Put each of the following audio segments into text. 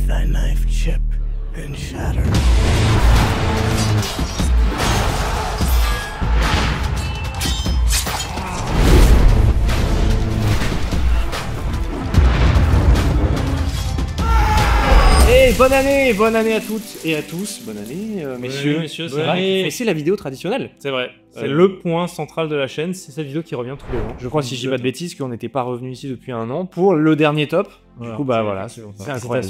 Make thy knife chip and shatter. Et bonne année à toutes et à tous, bonne année messieurs, messieurs, bonne c'est vrai. année. Et c'est la vidéo traditionnelle. C'est vrai, c'est le point central de la chaîne, c'est cette vidéo qui revient tous les ans. Je crois, si je dis pas de bêtises, qu'on n'était pas revenu ici depuis un an pour le dernier top. Du coup, bah voilà, c'est incroyable.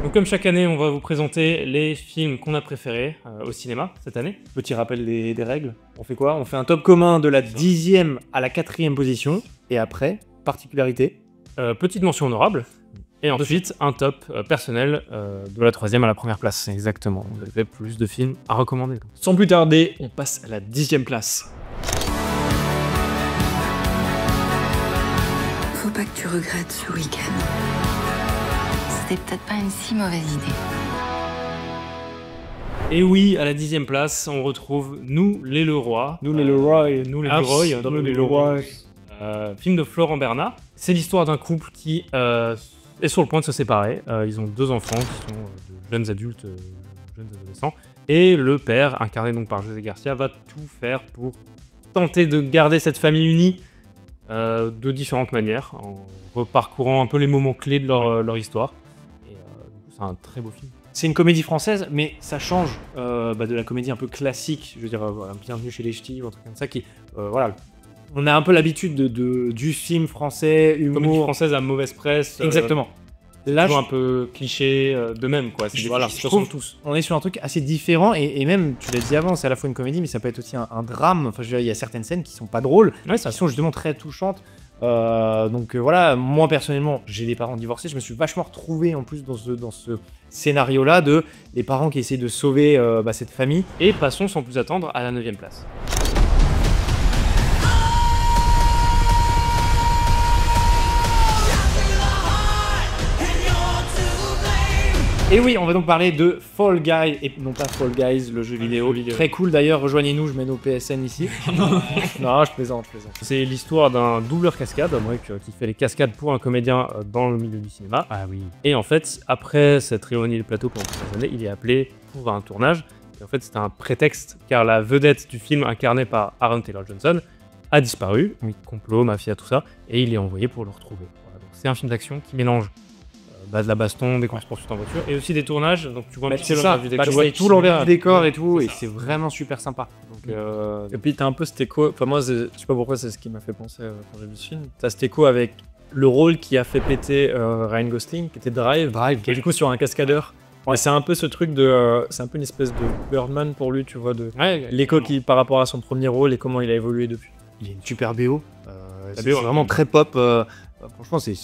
Donc comme chaque année, on va vous présenter les films qu'on a préférés au cinéma cette année. Petit rappel des règles. On fait quoi? On fait un top commun de la 10e à la 4e position. Et après, particularité. Petite mention honorable. Et ensuite, un top personnel de la 3e à la première place. Exactement. Vous avez plus de films à recommander. Sans plus tarder, on passe à la 10e place. Faut pas que tu regrettes ce week-end. C'était peut-être pas une si mauvaise idée. Et oui, à la 10e place, on retrouve Nous les Leroy. Nous les Leroy. Nous les Leroy. Nous les Leroy. Film de Florent Bernard. C'est l'histoire d'un couple qui est sur le point de se séparer. Ils ont 2 enfants qui sont de jeunes adultes, jeunes adolescents. Et le père, incarné donc par José Garcia, va tout faire pour tenter de garder cette famille unie de différentes manières, en reparcourant un peu les moments clés de leur histoire. Et c'est un très beau film. C'est une comédie française, mais ça change de la comédie un peu classique. Je veux dire, Bienvenue chez les Ch'tis ou un truc comme ça qui, voilà. On a un peu l'habitude du film français, humour. Comédie française à mauvaise presse. Exactement. Là, un peu cliché de même, quoi. Voilà, je trouve tous. On est sur un truc assez différent et même, tu l'as dit avant, c'est à la fois une comédie, mais ça peut être aussi un drame. Enfin, je veux dire, il y a certaines scènes qui sont pas drôles, qui sont justement très touchantes. Donc voilà, moi personnellement, j'ai des parents divorcés. Je me suis vachement retrouvé en plus dans ce scénario-là de les parents qui essaient de sauver cette famille. Et passons sans plus attendre à la 9e place. Et oui, on va donc parler de Fall Guy, et non pas Fall Guys, le jeu vidéo. Très cool d'ailleurs, rejoignez-nous, je mets nos PSN ici. Non, je plaisante. C'est l'histoire d'un doubleur cascade, qui fait les cascades pour un comédien dans le milieu du cinéma. Ah oui. Et en fait, après s'être éloigné du plateau pendant plusieurs années, il est appelé pour un tournage. Et en fait, c'était un prétexte, car la vedette du film, incarnée par Aaron Taylor Johnson, a disparu. Oui, complot, mafia, tout ça. Et il est envoyé pour le retrouver. Voilà, donc c'est un film d'action qui mélange de la baston, des courses-poursuites en voiture, et aussi des tournages, donc tu vois un petit peu l'envers du décor. Tu vois tout l'envers du décor et tout, et c'est vraiment super sympa. Donc, et puis t'as un peu cet écho, enfin moi je sais pas pourquoi c'est ce qui m'a fait penser quand j'ai vu ce film, t'as cet écho avec le rôle qui a fait péter Ryan Gosling, qui était Drive, qui est du coup sur un cascadeur. Ouais, c'est un peu ce truc de, c'est un peu une espèce de Birdman pour lui, tu vois, de l'écho qui par rapport à son premier rôle et comment il a évolué depuis. Il y a une super BO, c'est vraiment très pop. Franchement, c'est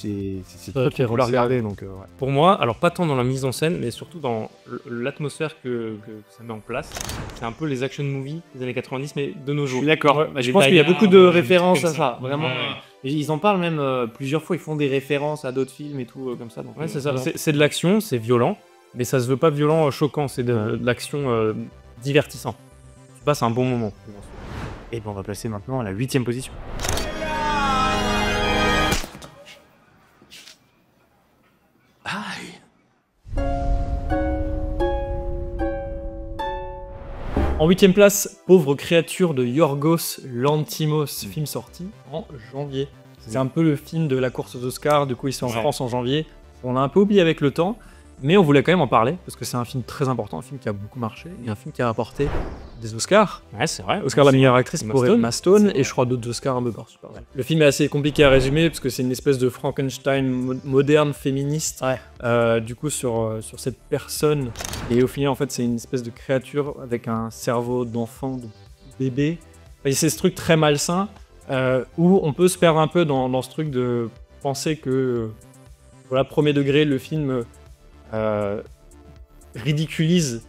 très faut la regarder. Donc, Pour moi, alors pas tant dans la mise en scène, mais surtout dans l'atmosphère que ça met en place. C'est un peu les action movies des années 90, mais de nos jours. Je suis d'accord. Je pense qu'il y a beaucoup de références à ça, vraiment. Et ils en parlent même plusieurs fois, ils font des références à d'autres films et tout, comme ça. Donc, ouais, c'est ça. C'est de l'action, c'est violent, mais ça se veut pas violent, choquant, c'est de l'action divertissant. Tu passes un bon moment. Et ben on va placer maintenant à la 8e position. En 8e place, Pauvre créature de Yorgos Lanthimos, film sorti en janvier. C'est un peu le film de la course aux Oscars, du coup il sort en France en janvier. On l'a un peu oublié avec le temps, mais on voulait quand même en parler, parce que c'est un film très important, un film qui a beaucoup marché, et un film qui a rapporté des Oscars. Ouais, c'est vrai. Oscar de la meilleure actrice pour Emma Stone, et je crois d'autres Oscars un peu par super. Ouais. Le film est assez compliqué à résumer, parce que c'est une espèce de Frankenstein moderne, féministe, du coup sur cette personne. Et au final, en fait, c'est une espèce de créature avec un cerveau d'enfant, de bébé. Et c'est ce truc très malsain, où on peut se perdre un peu dans ce truc de penser que, voilà, premier degré, le film ridiculise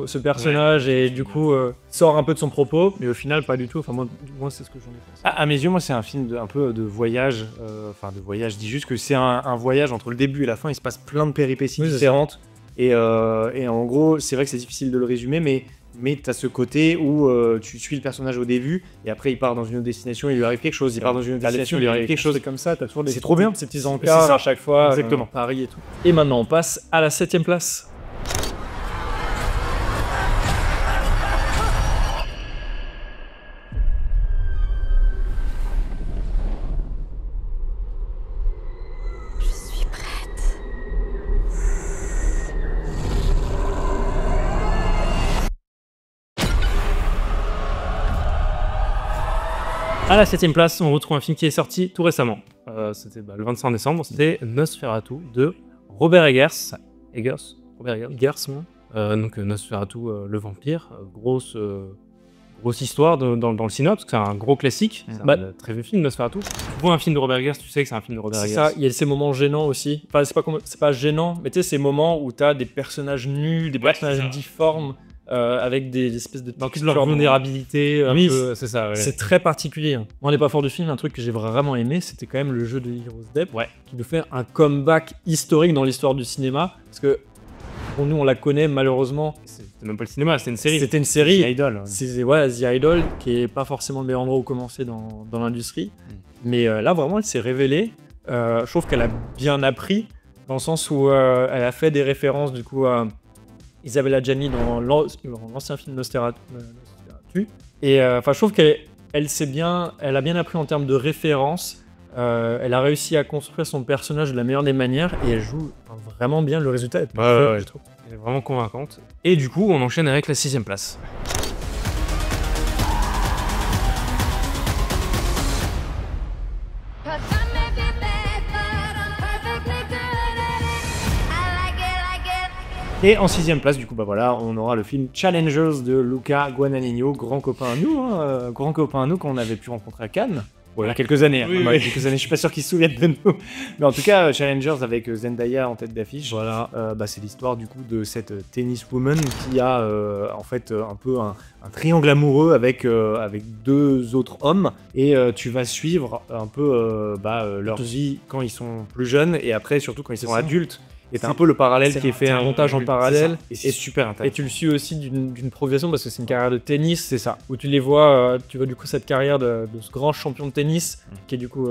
ce personnage et du coup sort un peu de son propos, mais au final pas du tout. Enfin moi c'est ce que j'en ai pensé. À mes yeux, moi c'est un film un peu de voyage. Enfin de voyage, je dis juste que c'est un voyage entre le début et la fin. Il se passe plein de péripéties différentes. Et en gros, c'est vrai que c'est difficile de le résumer, mais mais t'as ce côté où tu suis le personnage au début, et après il part dans une autre destination, il lui arrive quelque chose, il part dans une autre destination, il lui arrive quelque chose. C'est comme ça, t'as toujours des C'est trop bien. ces petits encarts ça. à chaque fois, Exactement. Paris et tout. Et maintenant, on passe à la 7ème place. Je suis prête. À la 7ème place, on retrouve un film qui est sorti tout récemment. C'était le 25 décembre, c'était Nosferatu de Robert Eggers. Robert Eggers, donc Nosferatu, le vampire. Grosse histoire dans le synopsis, c'est un gros classique. C'est un très vieux film, Nosferatu. Tu vois un film de Robert Eggers, tu sais que c'est un film de Robert Eggers. C'est ça, il y a ces moments gênants aussi. Enfin, c'est pas gênant, mais tu sais, ces moments où t'as des personnages nus, des personnages difformes, avec des espèces de Donc, de leur vulnérabilité, Oui, c'est ça. Ouais. c'est très particulier. Moi, on n'est pas fort du film, un truc que j'ai vraiment aimé, c'était quand même le jeu de Heroes Depp, qui nous fait un comeback historique dans l'histoire du cinéma, parce que pour nous, on la connaît malheureusement. C'était même pas le cinéma, c'était une série. C'était une série. The Idol. Ouais. C'est The Idol, qui est pas forcément le meilleur endroit où commencer dans l'industrie. Mais là, vraiment, elle s'est révélée. Je trouve qu'elle a bien appris, dans le sens où elle a fait des références, du coup, à Isabella Gianni dans l'ancien film Nosferatu. Et je trouve qu'elle a bien appris en termes de références. Elle a réussi à construire son personnage de la meilleure des manières et elle joue vraiment bien. Le résultat est parfait, je trouve. Elle est vraiment convaincante. Et du coup, on enchaîne avec la 6ème place. Et en 6ème place, du coup, bah voilà, on aura le film Challengers de Luca Guadagnino, grand copain à nous, qu'on avait pu rencontrer à Cannes. Il y a quelques années, quelques années, je suis pas sûr qu'ils se souviennent de nous. Mais en tout cas, Challengers avec Zendaya en tête d'affiche. Voilà. C'est l'histoire du coup de cette tenniswoman qui a en fait un peu un triangle amoureux avec deux autres hommes. Et tu vas suivre un peu leur vie quand ils sont plus jeunes et après surtout quand ils sont adultes. Et t'as un peu le parallèle qui est fait, un montage en parallèle. Et c'est super intéressant. Et tu le suis aussi d'une progression parce que c'est une carrière de tennis, c'est ça. Où tu les vois, tu vois du coup cette carrière de ce grand champion de tennis qui est du coup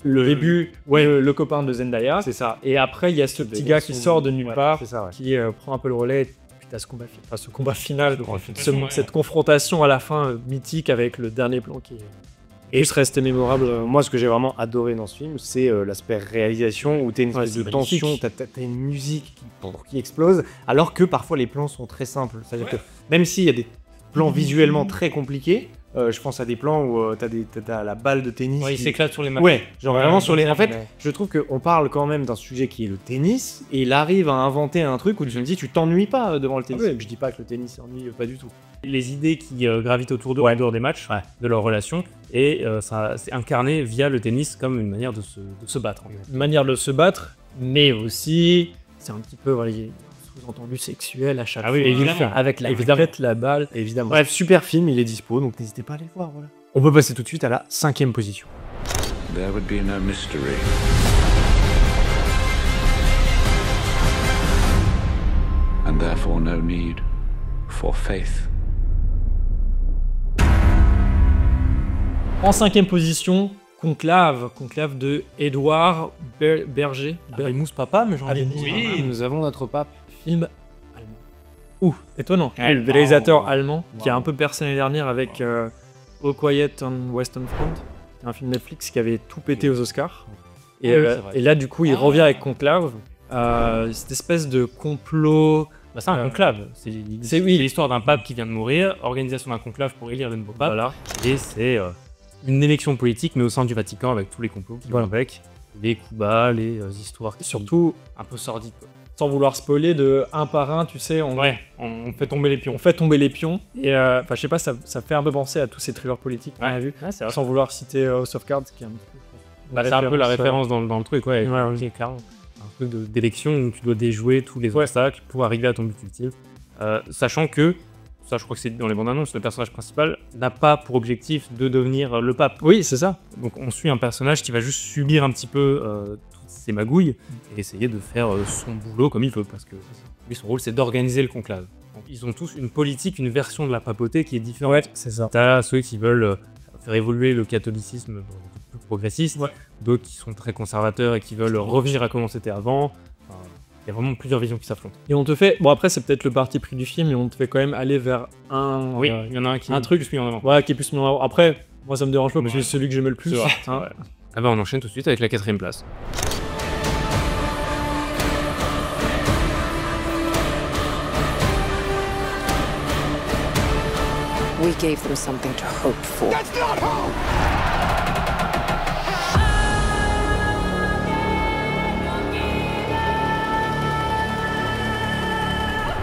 le copain de Zendaya. C'est ça. Et après il y a ce petit gars qui sort de nulle part, c'est ça, qui prend un peu le relais. Et puis t'as ce combat final, cette confrontation à la fin mythique avec le dernier plan qui est. Et je restais mémorable. Moi, ce que j'ai vraiment adoré dans ce film, c'est l'aspect réalisation où t'as une espèce de tension, t'as une musique qui explose, alors que parfois les plans sont très simples. C'est-à-dire que même s'il y a des plans visuellement très compliqués, je pense à des plans où t'as la balle de tennis. Ouais, il s'éclate sur les mains. Ouais, genre vraiment sur les. En fait, je trouve qu'on parle quand même d'un sujet qui est le tennis, et il arrive à inventer un truc où tu me dis, tu t'ennuies pas devant le tennis. Ouais. Je dis pas que le tennis s'ennuie, pas du tout. Les idées qui gravitent autour d'eux en dehors des matchs, de leur relation, et ça c'est incarné via le tennis comme une manière de se battre. Une manière de se battre, mais aussi, c'est un petit peu, voilà, il y a un sous-entendu sexuel à chaque fois. Ah oui, évidemment. Avec la raquette, la balle. Évidemment. Bref, super film, il est dispo, donc n'hésitez pas à aller le voir. Voilà. On peut passer tout de suite à la 5ème position. There would be no mystery. And therefore no need for faith. En 5ème position, Conclave de Édouard Berger. Il mousse papa, mais j'en ai dit. oui. Nous avons notre pape. Film allemand. Étonnant. Le réalisateur allemand qui a un peu percé l'année dernière avec All Quiet on Western Front. C'est un film Netflix qui avait tout pété aux Oscars. Et là, du coup, il revient avec Conclave. Cette espèce de complot. C'est un conclave. C'est l'histoire d'un pape qui vient de mourir, organisation d'un conclave pour élire le nouveau pape. Voilà. Et c'est une élection politique, mais au sein du Vatican, avec tous les complots qui vont avec, les coups bas, les histoires surtout un peu sordides. Sans vouloir spoiler, de un par un, tu sais, on fait tomber les pions. On fait tomber les pions. Et je sais pas, ça fait un peu penser à tous ces thrillers politiques qu'on a vus. Sans vouloir citer House of Cards, qui est un peu... c'est un peu la référence dans le truc, clairement. Un truc d'élection où tu dois déjouer tous les obstacles pour arriver à ton but ultime. Sachant que, ça je crois que c'est dans les bandes annonces, le personnage principal n'a pas pour objectif de devenir le pape. Oui, c'est ça. Donc on suit un personnage qui va juste subir un petit peu toutes ces magouilles et essayer de faire son boulot comme il veut, parce que lui son rôle c'est d'organiser le conclave. Donc, ils ont tous une politique, une version de la papauté qui est différente. Ouais, c'est ça. T'as ceux qui veulent faire évoluer le catholicisme plus progressiste, d'autres qui sont très conservateurs et qui veulent revenir à comment c'était avant. Enfin, il y a vraiment plusieurs visions qui s'affrontent. Et on te fait, bon après c'est peut-être le parti pris du film, mais on te fait quand même aller vers Oui, il y en a un qui un truc plus mis en avant. Ouais, qui est plus mis en avant. Après, moi ça me dérange pas parce que c'est celui que j'aime le plus. C'est vrai. Hein. Ah bah on enchaîne tout de suite avec la 4ème place. We gave them something to hope for.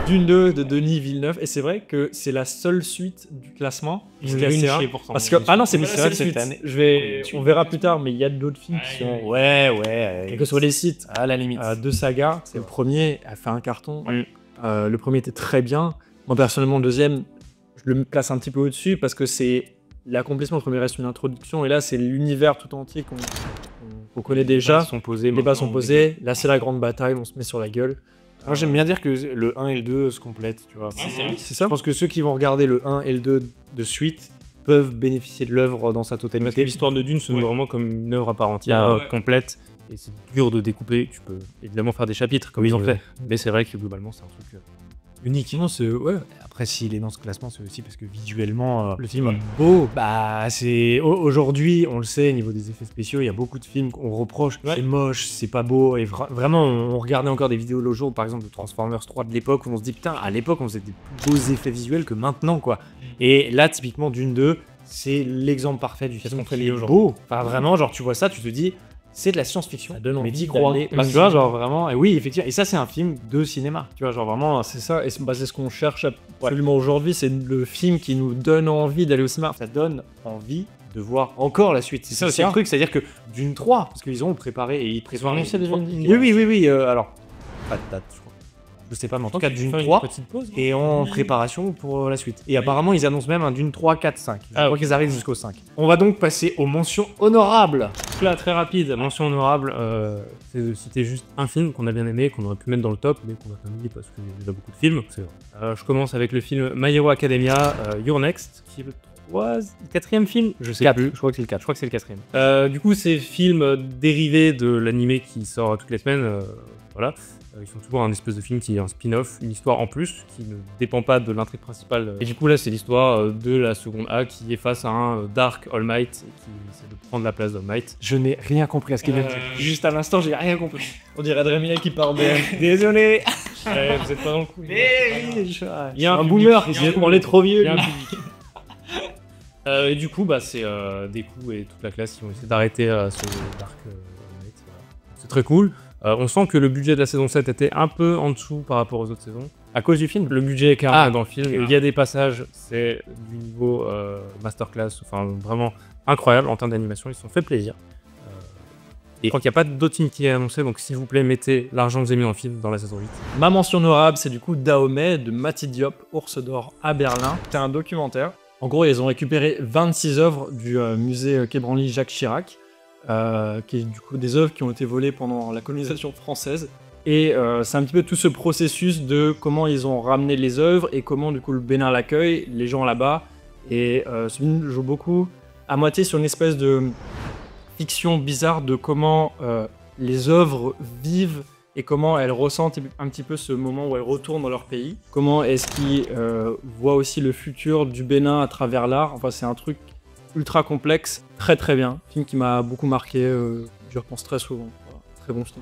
Dune 2 de Denis Villeneuve, et c'est vrai que c'est la seule suite du classement. Ils C'est assez rare. pourtant. Parce que non, c'est Mais pas c'est la vrai seule que cette suite. année- On verra plus tard, mais il y a d'autres films qui sont Ouais. quels que soient les sites. À la limite. De saga. Le premier a fait un carton. Le premier était très bien. Moi personnellement, le deuxième, je le place un petit peu au-dessus parce que c'est l'accomplissement. Le premier reste une introduction, et là c'est l'univers tout entier qu'on connaît déjà. Sont posés. Les débats sont posés. Là c'est la grande bataille, on se met sur la gueule. Moi j'aime bien dire que le 1 et le 2 se complètent, tu vois. C'est ça. Je pense que ceux qui vont regarder le 1 et le 2 de suite peuvent bénéficier de l'œuvre dans sa Parce que totalité. l'histoire de Dune se noue vraiment comme une œuvre à part entière, complète. Et c'est dur de découper. Tu peux évidemment faire des chapitres comme ils ont fait. Mais c'est vrai que globalement c'est un truc unique. Non, c'est ouais. Après, s'il est dans ce classement, c'est aussi parce que visuellement, Le film est beau. Bah, c'est aujourd'hui, on le sait, au niveau des effets spéciaux, il y a beaucoup de films qu'on reproche. C'est moche, c'est pas beau. Et vraiment, on regardait encore des vidéos l'autre jour, par exemple, de Transformers 3 de l'époque, où on se dit putain, à l'époque, on faisait des plus beaux effets visuels que maintenant, quoi. Et là, typiquement, Dune 2, c'est l'exemple parfait du film qui est beau. Enfin, vraiment, genre, tu vois ça, tu te dis. C'est de la science-fiction. Ça donne Mais envie t'y crois. d'aller Parce que au tu vois, cinéma. genre vraiment. Et oui, effectivement. Et ça, c'est un film de cinéma. Tu vois, genre vraiment. C'est ça, et c'est ce qu'on cherche absolument aujourd'hui, c'est le film qui nous donne envie d'aller au cinéma. Ça donne envie de voir encore la suite. C'est ça aussi le truc, c'est-à-dire que d'une 3, parce qu'ils ont préparé et ils préparent. annoncé déjà une ligne. Oui. Alors, pas de date, je crois. Je sais pas, mais en tout cas, d'une 3 et en préparation pour la suite. Et apparemment, ils annoncent même un d'une 3, 4, 5. Je crois qu'ils arrivent jusqu'au 5. On va donc passer aux mentions honorables. Là, très rapide, mention honorable, c'est de citer juste un film qu'on a bien aimé, qu'on aurait pu mettre dans le top, mais qu'on a pas mis parce qu'il y a déjà beaucoup de films. Je commence avec le film My Hero Academia, You're Next, qui est le 4e film, je sais plus. Je crois que c'est le 4. Je crois que c'est le 4e. Du coup, c'est film dérivé de l'animé qui sort toutes les semaines. Voilà. Ils font toujours un espèce de film qui est un spin-off, une histoire en plus, qui ne dépend pas de l'intrigue principale. Et du coup, là, c'est l'histoire de la seconde A qui est face à un Dark All Might et qui essaie de prendre la place d'All Might. Je n'ai rien compris à ce qu'il vient de dire. Juste à l'instant, j'ai rien compris. On dirait Adrien qui part bien. Désolé. Vous êtes pas dans le coup. Il y a un boomer. On est trop vieux. Il y a un public. Et du coup, bah, c'est Deku et toute la classe qui vont essayer d'arrêter ce Dark All Might. Voilà. C'est très cool. On sent que le budget de la saison 7 était un peu en dessous par rapport aux autres saisons. À cause du film, le budget est carrément dans le film. Il y a des passages, c'est du niveau masterclass, enfin vraiment incroyable en termes d'animation. Ils se sont fait plaisir. Et je crois qu'il n'y a pas d'autre film qui est annoncé, donc s'il vous plaît, mettez l'argent que vous avez mis dans le film dans la saison 8. Ma mention honorable, c'est du coup Dahomey de Mati Diop, Ours d'Or à Berlin. C'est un documentaire. En gros, ils ont récupéré 26 œuvres du musée Quai Branly Jacques Chirac. Qui est du coup des œuvres qui ont été volées pendant la colonisation française. Et c'est un petit peu tout ce processus de comment ils ont ramené les œuvres et comment du coup le Bénin l'accueille, les gens là-bas. Et ce film joue beaucoup à moitié sur une espèce de fiction bizarre de comment les œuvres vivent et comment elles ressentent un petit peu ce moment où elles retournent dans leur pays. Comment est-ce qu'ils voient aussi le futur du Bénin à travers l'art. Enfin, c'est un truc ultra complexe, très très bien. Film qui m'a beaucoup marqué, j'y repense très souvent. Voilà. Très bon film.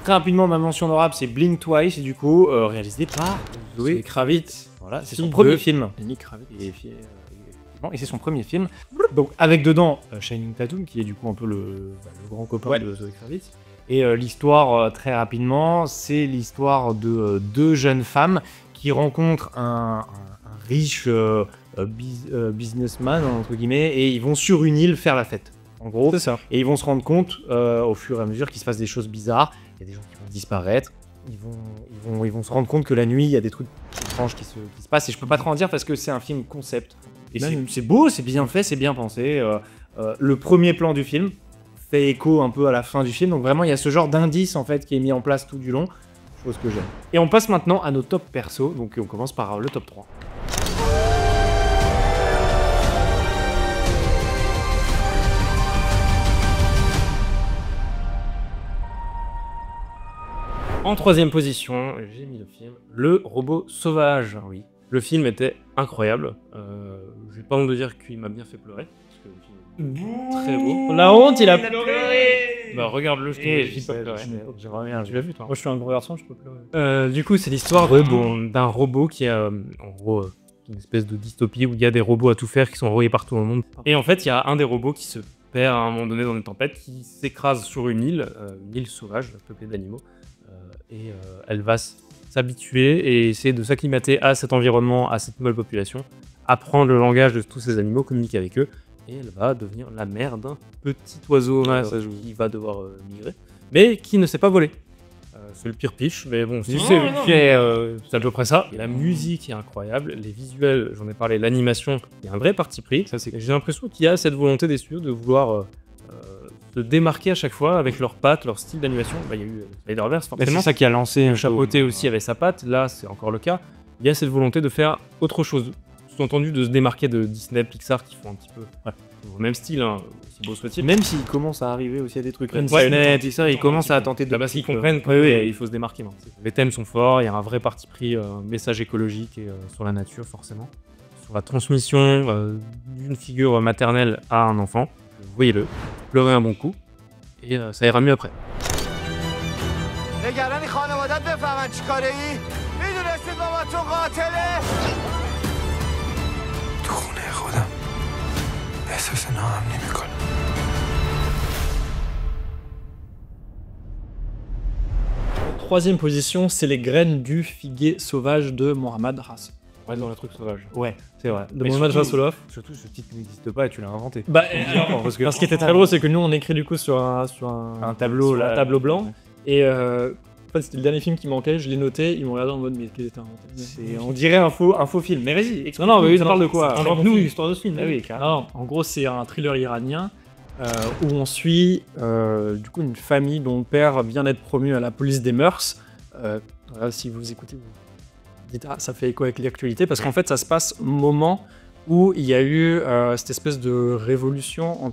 Très rapidement, ma mention honorable, c'est Blink Twice, et du coup, réalisé par Zoé Kravitz. Voilà, c'est Fille son premier de film. Lenny Kravitz. Et c'est son premier film. Donc, avec dedans Shining Tatum, qui est du coup un peu le grand copain de Zoé Kravitz. Et l'histoire, très rapidement, c'est l'histoire de deux jeunes femmes qui rencontrent un riche businessman, entre guillemets, et ils vont sur une île faire la fête. En gros, c'est ça. Et ils vont se rendre compte au fur et à mesure qu'il se passe des choses bizarres. Il y a des gens qui vont disparaître. Ils vont se rendre compte que la nuit, il y a des trucs étranges qui se passent. Et je peux pas trop en dire parce que c'est un film concept. Et c'est beau, c'est bien fait, c'est bien pensé. Le premier plan du film fait écho un peu à la fin du film. Donc vraiment, il y a ce genre d'indice en fait qui est mis en place tout du long. Je faut ce que j'aime. Et on passe maintenant à nos top persos, donc on commence par le top 3. En troisième position, j'ai mis le film Le Robot Sauvage. Oui. Le film était incroyable. J'ai pas honte de dire qu'il m'a bien fait pleurer. Parce que le film est très beau. La honte, il a pleuré. Bah regarde-le, je pas pleurer. J'aimerais bien. Tu l'as vu toi? Moi, je suis un gros garçon, je peux pleurer. Du coup, c'est l'histoire d'un robot qui est en gros une espèce de dystopie où il y a des robots à tout faire qui sont envoyés partout dans le monde. Et en fait, il y a un des robots qui se perd à un moment donné dans une tempête, qui s'écrase sur une île sauvage, peuplée d'animaux. Et elle va s'habituer et essayer de s'acclimater à cet environnement, à cette nouvelle population, apprendre le langage de tous ces animaux, communiquer avec eux, et elle va devenir la mère d'un petit oiseau qui va devoir migrer, mais qui ne sait pas voler. C'est le pire pitch, mais bon, si tu sais, c'est à peu près ça. Et la musique est incroyable, les visuels, j'en ai parlé, l'animation, il y a un vrai parti pris. J'ai l'impression qu'il y a cette volonté des studios de vouloir se démarquer à chaque fois avec leurs pattes, leur style d'animation. Bah, il y a eu Spider-Verse, forcément. C'est ça qui a lancé. Le chapeauté aussi avait sa patte, là c'est encore le cas. Il y a cette volonté de faire autre chose, sous-entendu de se démarquer de Disney, Pixar qui font un petit peu au même style, hein, aussi beau soit-il. Même s'il commence à arriver aussi à des trucs net et ça, ils commencent à tenter de... Parce qu'ils comprennent qu'il faut se démarquer. Non. Les thèmes sont forts, il y a un vrai parti pris, message écologique et sur la nature forcément. Sur la transmission d'une figure maternelle à un enfant. Voyez-le, pleurez un bon coup et ça ira mieux après. Troisième position, c'est Les graines du figuier sauvage de Mohammad Rasool. Ouais, dans le truc sauvage. Ouais, c'est vrai. De Mohammad Rasool. Surtout, ce titre n'existe pas et tu l'as inventé. Bah, parce que ce qui était très drôle, c'est que nous, on écrit du coup sur un tableau, sur un tableau blanc. Et en fait, c'était le dernier film qui manquait, je l'ai noté, ils m'ont regardé en mode, mais qu'est-ce que t'as inventé? On dirait un faux film. Mais vas-y, non, mais oui, ça parle de quoi? Raconte-nous l'histoire de ce film. Ah oui, carrément. En gros, c'est un thriller iranien où on suit du coup une famille dont le père vient d'être promu à la police des mœurs. Voilà, si vous écoutez, vous dites ça fait écho avec l'actualité, parce qu'en fait ça se passe au moment où il y a eu cette espèce de révolution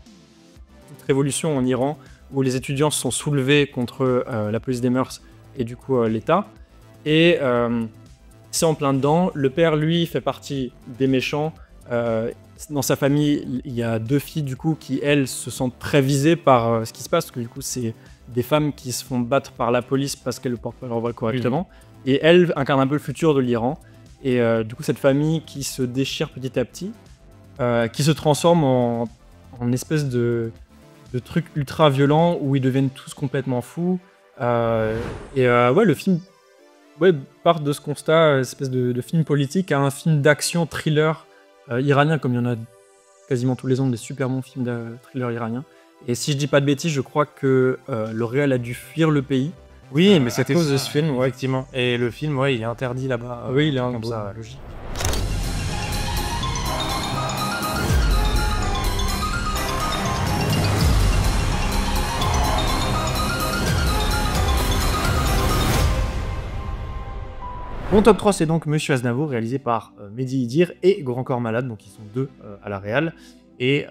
en Iran, où les étudiants se sont soulevés contre la police des mœurs et du coup l'État. Et c'est en plein dedans. Le père, lui, fait partie des méchants. Dans sa famille, il y a deux filles du coup qui, elles, se sentent très visées par ce qui se passe, parce que du coup c'est des femmes qui se font battre par la police parce qu'elles ne portent pas leur voile correctement. Et elles incarnent un peu le futur de l'Iran. Et du coup, cette famille qui se déchire petit à petit, qui se transforme en espèce de truc ultra violent où ils deviennent tous complètement fous. Le film part de ce constat, espèce de film politique, à un film d'action thriller iranien, comme il y en a quasiment tous les ans, des super bons films de thriller iraniens. Et si je dis pas de bêtises, je crois que le réal a dû fuir le pays. Oui, mais c'était à cause de ce film, ouais. Effectivement. Et le film, il est interdit là-bas. Oui, il est comme ça, logique. Mon top 3, c'est donc Monsieur Aznavour, réalisé par Mehdi Idir et Grand Corps Malade, donc ils sont deux à la réal. Et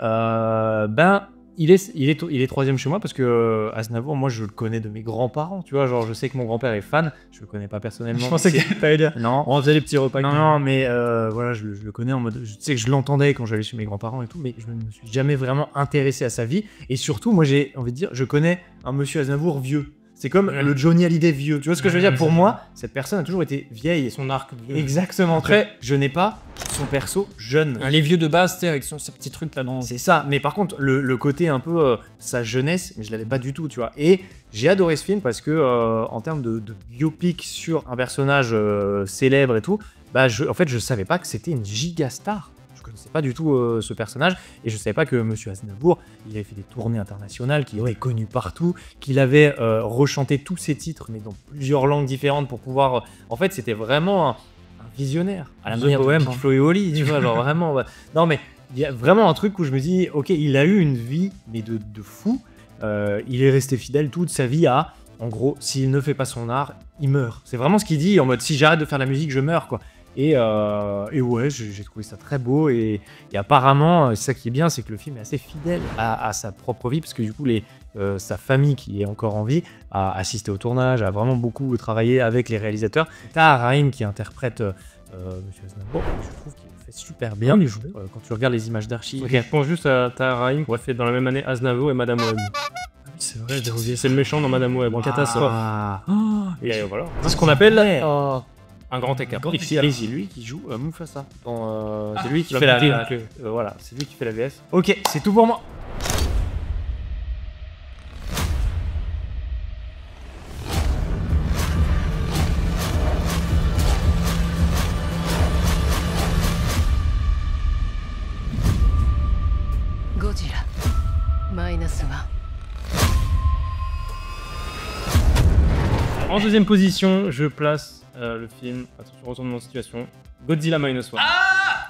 il est troisième chez moi parce que Aznavour, moi je le connais de mes grands-parents, tu vois, genre je sais que mon grand-père est fan, je le connais pas personnellement. Je pensais que t'allais dire. Non. On faisait des petits repas. Non, mais voilà, je le connais en mode, je sais que je l'entendais quand j'allais chez mes grands-parents et tout, mais je ne me suis jamais vraiment intéressé à sa vie. Et surtout, moi j'ai envie de dire, je connais un Monsieur Aznavour vieux. C'est comme le Johnny Hallyday vieux. Tu vois ce que je veux dire? Pour moi, cette personne a toujours été vieille. Son arc vieux. Exactement. Après, je n'ai pas son perso jeune. Les vieux de base, tu sais, avec ces petits trucs là-dedans. C'est ça. Mais par contre, le côté un peu sa jeunesse, mais je l'avais pas du tout, tu vois. Et j'ai adoré ce film parce que en termes de biopic sur un personnage célèbre et tout, bah en fait, je savais pas que c'était une giga star. Je connaissais pas du tout ce personnage et je savais pas que Monsieur Aznavour, il avait fait des tournées internationales, qu'il était connu partout, qu'il avait rechanté tous ses titres mais dans plusieurs langues différentes pour pouvoir. En fait, c'était vraiment un visionnaire à la manière de Pink Floyd et Oli, tu vois, genre vraiment. Non mais il y a vraiment un truc où je me dis, ok, il a eu une vie mais de fou. Il est resté fidèle toute sa vie à, en gros, s'il ne fait pas son art, il meurt. C'est vraiment ce qu'il dit en mode si j'arrête de faire de la musique, je meurs quoi. Et ouais, j'ai trouvé ça très beau et apparemment, c'est ça qui est bien, c'est que le film est assez fidèle à sa propre vie parce que du coup, sa famille qui est encore en vie a assisté au tournage, a vraiment beaucoup travaillé avec les réalisateurs. Tahar Rahim qui interprète Monsieur Aznavour, je trouve qu'il le fait super bien. Quand tu regardes les images d'archives. Je pense juste à Tahar Rahim qui a fait dans la même année Aznavour et Madame Web. C'est vrai, C'est le méchant dans Madame Web, en catastrophe. Et voilà. C'est ce qu'on appelle Un grand écart. C'est lui qui joue Mufasa. C'est lui qui la fait la bouteille, voilà, c'est lui qui fait la VF. Ok, c'est tout pour moi. Godzilla. -1. En deuxième position, je place le film, attention, retournement de situation, Godzilla -1.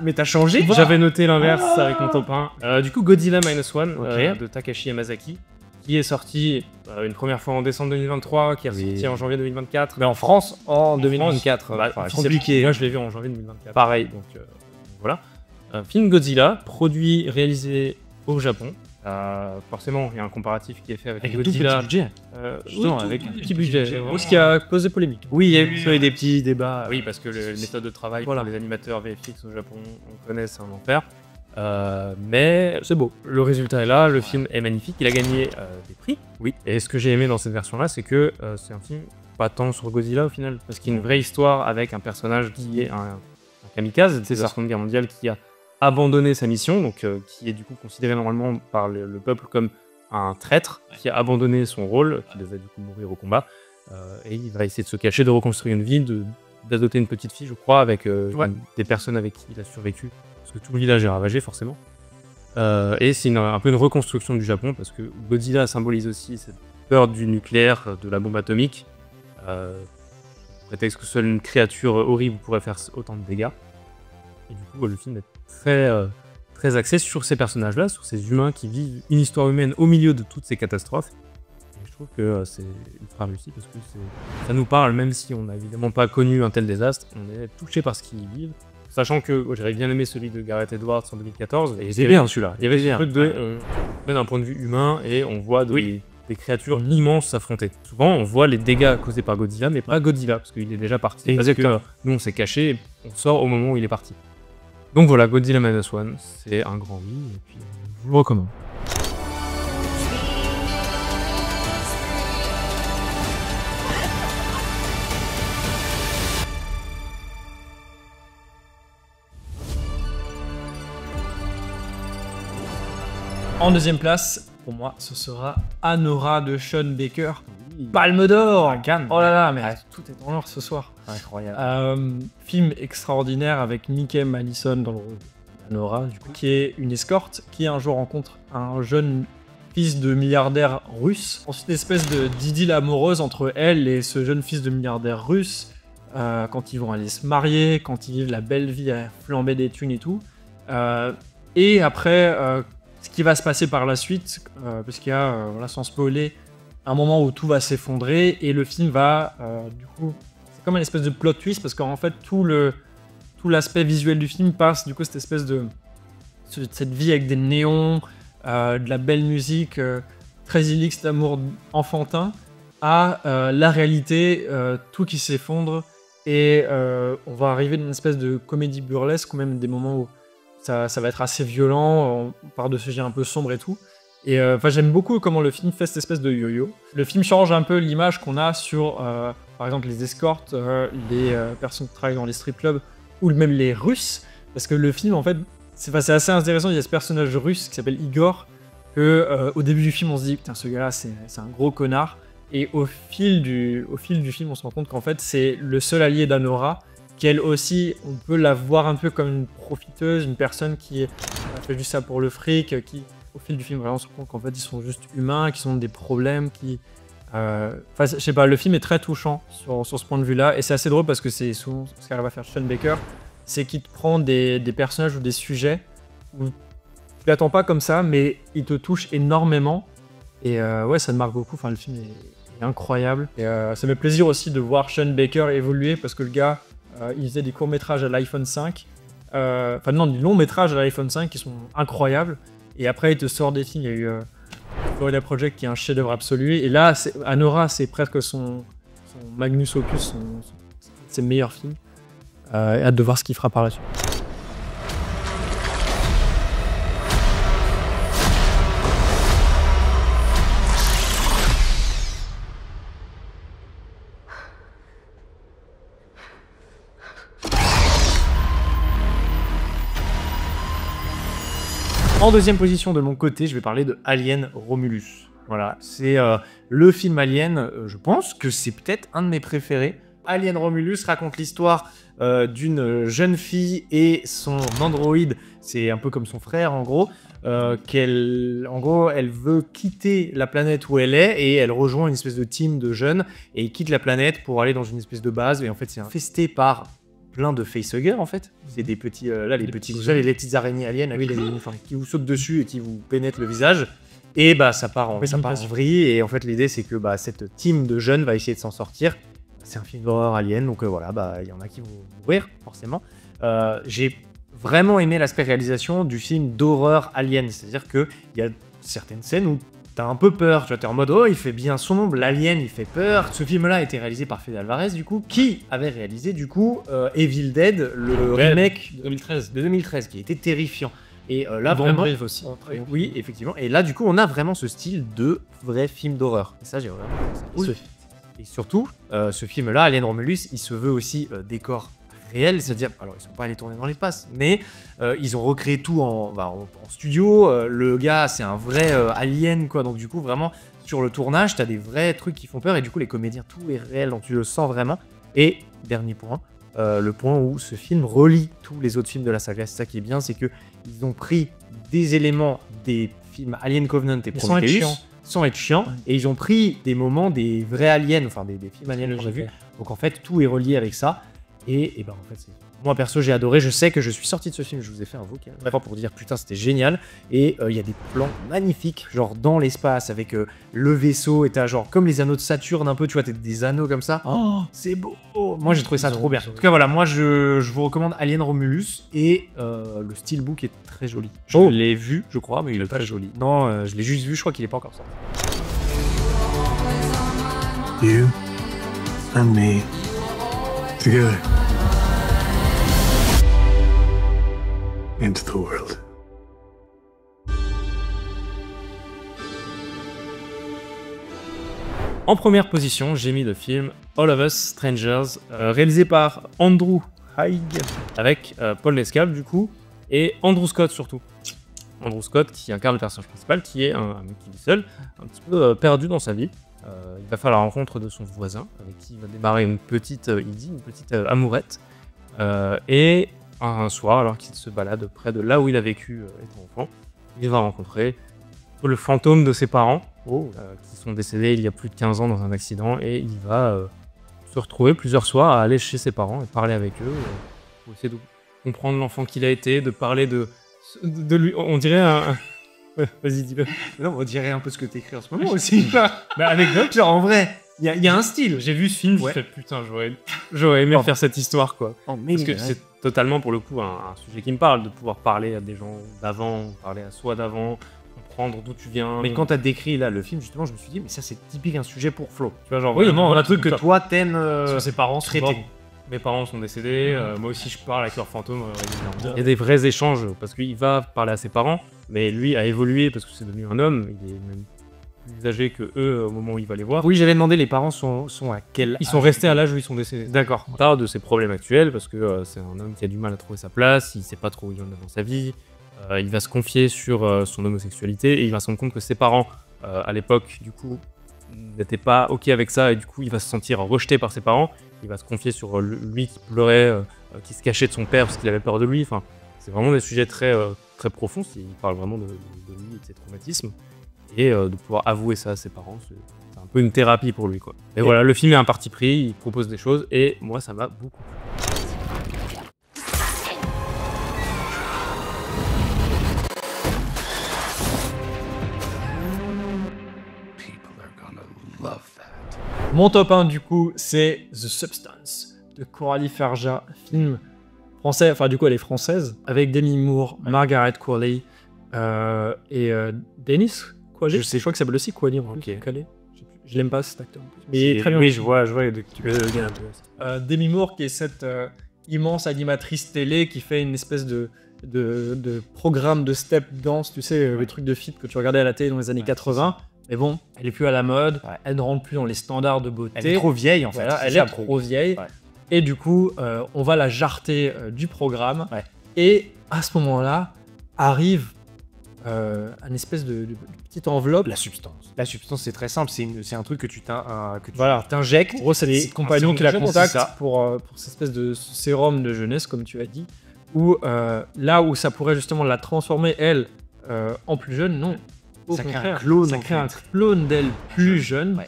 Mais t'as changé? J'avais noté l'inverse avec mon top 1. Du coup, Godzilla -1 de Takashi Yamazaki, qui est sorti une première fois en décembre 2023, qui est sorti en janvier 2024. Mais en France, en 2024. C'est compliqué. Moi, je l'ai vu en janvier 2024. Pareil, donc voilà. Film Godzilla, produit, réalisé au Japon. Forcément, il y a un comparatif qui est fait avec Godzilla. Tout petit budget. Justement, avec un petit budget. Ce qui a causé polémique. Oui, il y a eu des petits débats. Oui, parce que les méthodes de travail pour les animateurs VFX au Japon, on connaît, c'est un enfer. Mais c'est beau. Le résultat est là, le film est magnifique, il a gagné des prix. Oui. Et ce que j'ai aimé dans cette version-là, c'est que c'est un film pas tant sur Godzilla au final, parce qu'il y a une vraie histoire avec un personnage qui est un kamikaze de la Seconde Guerre mondiale qui a abandonné sa mission, donc qui est du coup considéré normalement par le peuple comme un traître, qui a abandonné son rôle, qui devait du coup mourir au combat, et il va essayer de se cacher, de reconstruire une vie, d'adopter une petite fille, je crois, avec des personnes avec qui il a survécu, parce que tout le village est ravagé forcément. Et c'est un peu une reconstruction du Japon, parce que Godzilla symbolise aussi cette peur du nucléaire, de la bombe atomique, prétexte que seule une créature horrible pourrait faire autant de dégâts. Et du coup, le film est très axé sur ces personnages-là, sur ces humains qui vivent une histoire humaine au milieu de toutes ces catastrophes. Et je trouve que c'est ultra réussi parce que ça nous parle, même si on n'a évidemment pas connu un tel désastre, on est touché par ce qu'ils vivent. Sachant que j'aurais bien aimé celui de Gareth Edwards en 2014. Et c'est bien celui-là. Il y avait un truc d'un point de vue humain et on voit des créatures immenses s'affronter. Souvent, on voit les dégâts causés par Godzilla, mais pas Godzilla, parce qu'il est déjà parti. Parce que nous, on s'est caché, et on sort au moment où il est parti. Donc voilà, Godzilla -1, c'est un grand oui, et puis je vous le recommande. En deuxième place, pour moi, ce sera Anora de Sean Baker. Palme d'or. Oh là là, mais tout est en or ce soir. Incroyable. Film extraordinaire avec Mickey Madison dans le rôle d'Anora, du coup, qui est une escorte qui un jour rencontre un jeune fils de milliardaire russe. Ensuite, une espèce d'idylle amoureuse entre elle et ce jeune fils de milliardaire russe, quand ils vont aller se marier, quand ils vivent la belle vie à flamber des thunes et tout. Et après, ce qui va se passer par la suite, parce qu'il y a, sans spoiler, un moment où tout va s'effondrer et le film va, du coup, c'est comme une espèce de plot twist parce qu'en fait tout l'aspect visuel du film passe du coup cette espèce cette vie avec des néons, de la belle musique, très illique d'amour enfantin, à la réalité, tout qui s'effondre et on va arriver dans une espèce de comédie burlesque ou même des moments où ça va être assez violent, on part de sujets un peu sombres et tout. Et j'aime beaucoup comment le film fait cette espèce de yo-yo. Le film change un peu l'image qu'on a sur, par exemple, les escortes, les personnes qui travaillent dans les strip clubs, ou même les Russes, parce que le film, en fait, c'est assez intéressant. Il y a ce personnage russe qui s'appelle Igor, que au début du film, on se dit, putain, ce gars-là, c'est un gros connard. Et au fil du film, on se rend compte qu'en fait, c'est le seul allié d'Anora, qu'elle aussi, on peut la voir un peu comme une profiteuse, une personne qui fait juste ça pour le fric, qui... Au fil du film, on se rend compte qu'en fait, ils sont juste humains, qu'ils ont des problèmes, je sais pas, le film est très touchant sur ce point de vue-là, et c'est assez drôle parce que c'est souvent ce qu'arrive à faire Sean Baker, c'est qu'il te prend des personnages ou des sujets où tu l'attends pas comme ça, mais il te touche énormément, et ça te marque beaucoup, le film est est incroyable. Et ça me fait plaisir aussi de voir Sean Baker évoluer parce que le gars, il faisait des courts-métrages à l'iPhone 5. Enfin non, des longs-métrages à l'iPhone 5 qui sont incroyables. Et après, il te sort des films. Il y a eu Florida Project qui est un chef-d'œuvre absolu. Et là, Anora, c'est presque son magnus opus, ses meilleurs films. Hâte de voir ce qu'il fera par la suite. En deuxième position de mon côté, je vais parler de Alien Romulus. Voilà, c'est le film Alien, je pense que c'est peut-être un de mes préférés. Alien Romulus raconte l'histoire d'une jeune fille et son androïde, c'est un peu comme son frère en gros, elle veut quitter la planète où elle est et elle rejoint une espèce de team de jeunes et ils quittent la planète pour aller dans une espèce de base et en fait c'est infesté par plein de facehuggers en fait. C'est des petits, les petites araignées aliens qui vous sautent dessus et qui vous pénètrent le visage. Et bah ça part en vrille et en fait l'idée c'est que cette team de jeunes va essayer de s'en sortir. C'est un film d'horreur alien donc voilà, il y en a qui vont mourir forcément. J'ai vraiment aimé l'aspect réalisation du film d'horreur alien, c'est-à-dire que il y a certaines scènes où t'as un peu peur, tu vois, t'es en mode oh il fait bien sombre, l'alien il fait peur. Ce film-là a été réalisé par Fede Alvarez du coup, qui avait réalisé du coup Evil Dead, le remake de 2013, qui était terrifiant. Et là vraiment, aussi. Oui effectivement. Et là du coup on a vraiment ce style de vrai film d'horreur. Et ça j'ai vraiment aimé ça. Et surtout, ce film-là, Alien Romulus, il se veut aussi décor réel, c'est-à-dire, alors ils sont pas allés tourner dans l'espace, mais ils ont recréé tout en studio. Le gars, c'est un vrai alien, quoi. Donc du coup, vraiment, sur le tournage, t'as des vrais trucs qui font peur, et du coup, les comédiens, tout est réel, donc tu le sens vraiment. Et dernier point, le point où ce film relie tous les autres films de la saga. C'est ça qui est bien, c'est que ils ont pris des éléments des films Alien Covenant et Prometheus, sans être chiant, et ils ont pris des moments des vrais aliens, enfin des films aliens qu'on a vus. Donc en fait, tout est relié avec ça. Et ben en fait, moi perso, j'ai adoré. Je sais que je suis sorti de ce film, je vous ai fait un vocal pour dire putain, c'était génial. Et il y a des plans magnifiques, genre dans l'espace avec le vaisseau, et t'as genre comme les anneaux de Saturne, un peu, tu vois, t'as des anneaux comme ça. Oh, c'est beau. Moi, j'ai trouvé ça trop bien. En tout cas, voilà, moi, je vous recommande Alien Romulus et le steelbook est très joli. Je l'ai vu, je crois, mais il est pas joli. Non, je l'ai juste vu, je crois qu'il est pas encore sorti. You and me together into the world. En première position, j'ai mis le film All of Us Strangers, réalisé par Andrew Haigh, avec Paul Mescal du coup, et Andrew Scott surtout. Andrew Scott qui incarne le personnage principal, qui est un mec qui vit seul, un petit peu perdu dans sa vie. Il va faire la rencontre de son voisin, avec qui il va démarrer une petite idylle, une petite amourette. Et un soir, alors qu'il se balade près de là où il a vécu étant enfant, il va rencontrer le fantôme de ses parents, qui sont décédés il y a plus de 15 ans dans un accident, et il va se retrouver plusieurs soirs à aller chez ses parents et parler avec eux, pour essayer de comprendre l'enfant qu'il a été, de parler de lui. On dirait un... Ouais, vas-y, dis-le. Non, on dirait un peu ce que t'écris en ce moment aussi. Anecdote, genre en vrai, il y a un style. J'ai vu ce film, je fais putain, j'aurais aimé faire cette histoire, quoi. Parce que c'est totalement pour le coup un sujet qui me parle, de pouvoir parler à des gens d'avant, parler à soi d'avant, comprendre d'où tu viens. Mais quand t'as décrit là le film, justement, je me suis dit, mais ça c'est typique un sujet pour Flo. Tu vois, genre vraiment un truc que toi t'aimes ses parents traiter. Mes parents sont décédés, moi aussi je parle avec leurs fantômes régulièrement. Il y a des vrais échanges, parce qu'il va parler à ses parents, mais lui a évolué parce que c'est devenu un homme, il est même plus âgé que eux au moment où il va les voir. Oui, j'avais demandé, les parents sont à quel âge? Ils sont restés à l'âge où ils sont décédés. D'accord. On parle de ses problèmes actuels, parce que c'est un homme qui a du mal à trouver sa place, il sait pas trop où il en est dans sa vie, il va se confier sur son homosexualité, et il va se rendre compte que ses parents, à l'époque, du coup, n'étaient pas ok avec ça, et du coup il va se sentir rejeté par ses parents. Il va se confier sur lui qui pleurait, qui se cachait de son père parce qu'il avait peur de lui. Enfin, c'est vraiment des sujets très, très profonds. Il parle vraiment de lui et de ses traumatismes. Et de pouvoir avouer ça à ses parents, c'est un peu une thérapie pour lui, quoi. Et voilà, le film est un parti pris, il propose des choses, et moi ça m'a beaucoup plu. People are gonna love that. Mon top 1, du coup, c'est The Substance de Coralie Farja, film français, enfin du coup elle est française, avec Demi Moore, Margaret Qualley et Dennis Qualley. Je crois que ça s'appelle aussi Qualley en plus. Qualley. Je l'aime pas cet acteur en plus. Mais il est très bien. Oui, je vois que tu veux gagner un peu. Demi Moore qui est cette immense animatrice télé qui fait une espèce de programme de step dance, tu sais, les trucs de fit que tu regardais à la télé dans les années 80. Mais bon, elle est plus à la mode, elle ne rentre plus dans les standards de beauté. Elle est trop vieille en fait. Voilà, elle est trop vieille. Ouais. Et du coup, on va la jarter du programme. Ouais. Et à ce moment-là, arrive une espèce de petite enveloppe. La substance. La substance, c'est très simple. C'est un truc que tu t'injectes. En gros, c'est les compagnons qui la contactent pour cette espèce de sérum de jeunesse, comme tu as dit. Où là où ça pourrait justement la transformer, elle, en plus jeune, non. Au contraire, ça crée un clone d'elle plus jeune,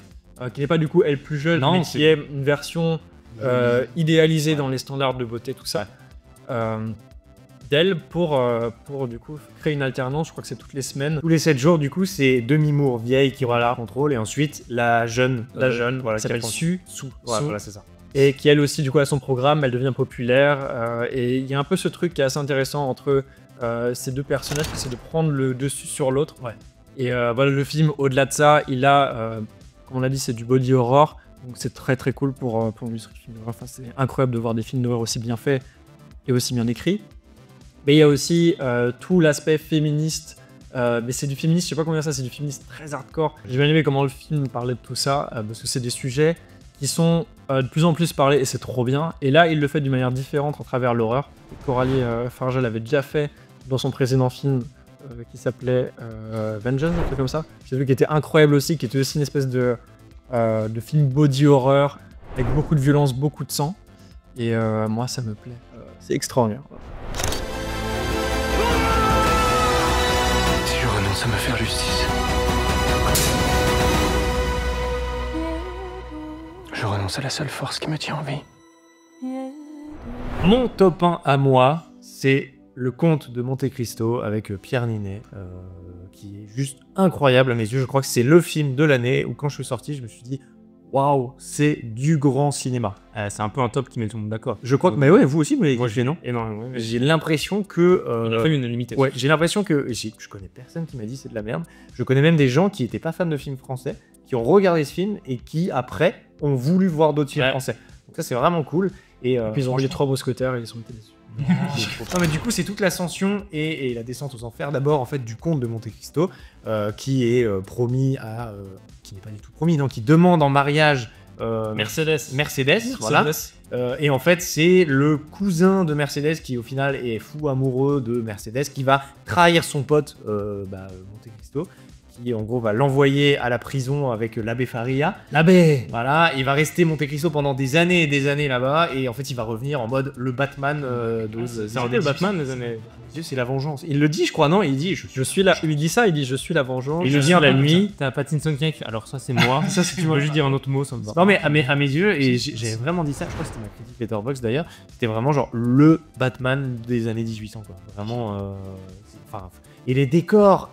qui n'est pas du coup elle plus jeune, mais qui est une version idéalisée dans les standards de beauté, tout ça, d'elle pour du coup créer une alternance. Je crois que c'est toutes les semaines. Tous les 7 jours, du coup, c'est Demi Moore vieille qui aura la contrôle, et ensuite la jeune, voilà, qui s'appelle Sue. Voilà, c'est ça. Et qui elle aussi, du coup, a son programme, elle devient populaire, et il y a un peu ce truc qui est assez intéressant entre ces deux personnages qui essaient de prendre le dessus sur l'autre. Ouais. Et voilà, le film, au-delà de ça, il a, comme on l'a dit, c'est du body horror, donc c'est très très cool pour l'industrie du film d'horreur. Enfin, c'est incroyable de voir des films d'horreur aussi bien faits et aussi bien écrits. Mais il y a aussi tout l'aspect féministe, mais c'est du féministe, je sais pas combien ça, c'est du féministe très hardcore. J'ai bien aimé comment le film parlait de tout ça, parce que c'est des sujets qui sont de plus en plus parlés, et c'est trop bien. Et là, il le fait d'une manière différente à travers l'horreur. Coralie Farja l'avait déjà fait dans son précédent film, qui s'appelait Vengeance, un truc comme ça. J'ai vu qui était incroyable aussi, qui était aussi une espèce de film body horror avec beaucoup de violence, beaucoup de sang. Et moi, ça me plaît. C'est extraordinaire. Si je renonce à me faire justice, je renonce à la seule force qui me tient en vie. Mon top 1 à moi, c'est Le Comte de Monte Cristo avec Pierre Ninet, qui est juste incroyable à mes yeux. Je crois que c'est le film de l'année où, quand je suis sorti, je me suis dit waouh, c'est du grand cinéma. C'est un peu un top qui met tout le monde d'accord. Je crois que, mais ouais, vous aussi, mais moi, non. Énormément. Ouais, j'ai l'impression que on a fait une limite. Ouais, j'ai l'impression que je connais personne qui m'a dit c'est de la merde. Je connais même des gens qui étaient pas fans de films français, qui ont regardé ce film et qui après ont voulu voir d'autres films français. Donc ça, c'est vraiment cool. Et puis ils ont vu les 3 mousquetaires et ils sont été déçus. Non, mais du coup, c'est toute l'ascension et la descente aux enfers d'abord en fait du comte de Monte Cristo, qui est promis à qui n'est pas du tout promis, donc qui demande en mariage Mercedes, voilà. Et en fait, c'est le cousin de Mercedes qui au final est fou amoureux de Mercedes, qui va trahir son pote Monte Cristo, qui en gros va l'envoyer à la prison avec l'abbé Faria. L'abbé. Voilà, il va rester Monte Cristo pendant des années et des années là-bas, et en fait il va revenir en mode le Batman c'est un peu le Batman des années. C'est la vengeance. Il le dit, je crois, non? Il dit je suis la. Il dit ça, il dit je suis la vengeance. Il le dit en la nuit. T'as Pattinson qui fait alors ça c'est moi. Ça si tu veux juste dire un autre mot, ça me va. Non mais à mes yeux, et j'ai vraiment dit ça, je crois que c'était ma critique Letterboxd d'ailleurs, c'était vraiment genre le Batman des années 1800 quoi. Vraiment et les décors,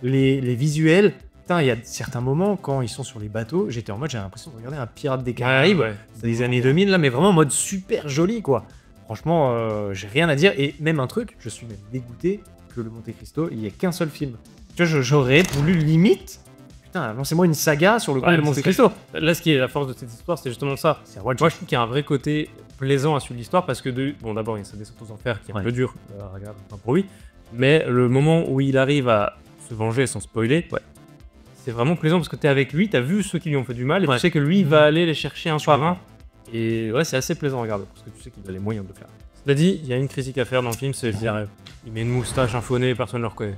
les visuels, putain, il y a certains moments quand ils sont sur les bateaux, j'étais en mode, j'avais l'impression de regarder un Pirate des Caraïbes, c'est des années 2000 là, mais vraiment en mode super joli quoi. Franchement, j'ai rien à dire, et même un truc, je suis même dégoûté que le Monte Cristo, il n'y ait qu'un seul film. Tu vois, j'aurais voulu limite, putain, lancez-moi une saga sur le coup de Monte Cristo. Là, ce qui est la force de cette histoire, c'est justement ça. Moi, je trouve qu'il y a un vrai côté plaisant à suivre l'histoire, parce que d'abord, il y a sa descente aux enfers qui est un peu dur, regarde, pour lui. Mais le moment où il arrive à se venger sans spoiler, c'est vraiment plaisant parce que t'es avec lui, t'as vu ceux qui lui ont fait du mal, et tu sais que lui, il va aller les chercher un par un. Et ouais, c'est assez plaisant à regarder parce que tu sais qu'il a les moyens de le faire. Cela dit, il y a une critique à faire dans le film, c'est il met une moustache, un faux nez et personne ne le reconnaît.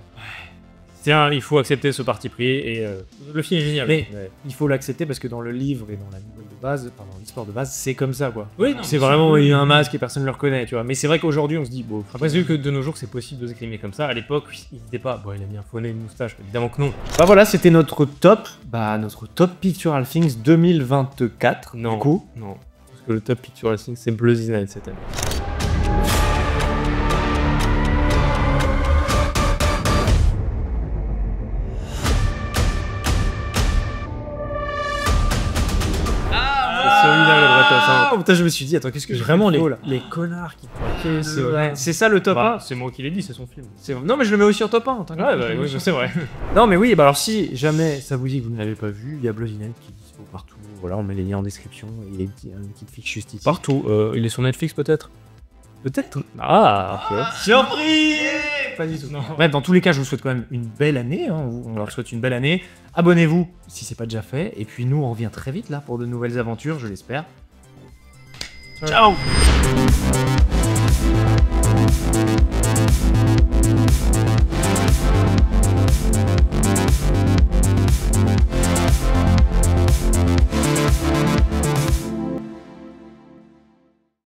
Tiens, il faut accepter ce parti pris, et le film est génial. Mais il faut l'accepter parce que dans le livre et dans la nouvelle de base, dans l'histoire de base, c'est comme ça quoi. Oui, c'est vraiment il y a un masque et personne ne le reconnaît, tu vois. Mais c'est vrai qu'aujourd'hui on se dit bon. Après, c'est vu que de nos jours c'est possible de s'exprimer comme ça. À l'époque, il disait pas, il a mis un faux nez, une moustache. Évidemment que non. Bah voilà, c'était notre top Pictural Things 2024. Non, du coup. Non, parce que le top Pictural Things c'est Bloody Night cette année. Attends, je me suis dit, attends, qu'est-ce que j'ai Vraiment, fait, là les connards qui Ouais, c'est ça le top 1. C'est moi qui l'ai dit, c'est son film. Non, mais je le mets aussi en top 1. Ouais, bah oui, c'est vrai. Non, mais oui, bah alors si jamais ça vous dit que vous ne l'avez pas vu, il y a Blood in Hell qui est dispo partout. Voilà, on met les liens en description. Il y a une petite fiche justice. Partout. Il est sur Netflix peut-être. Peut-être. Ah, ok. Surprise. Pas du tout. Non. Bref, dans tous les cas, je vous souhaite quand même une belle année. Hein. On leur souhaite une belle année. Abonnez-vous si c'est pas déjà fait. Et puis nous, on revient très vite là pour de nouvelles aventures, je l'espère. Ciao.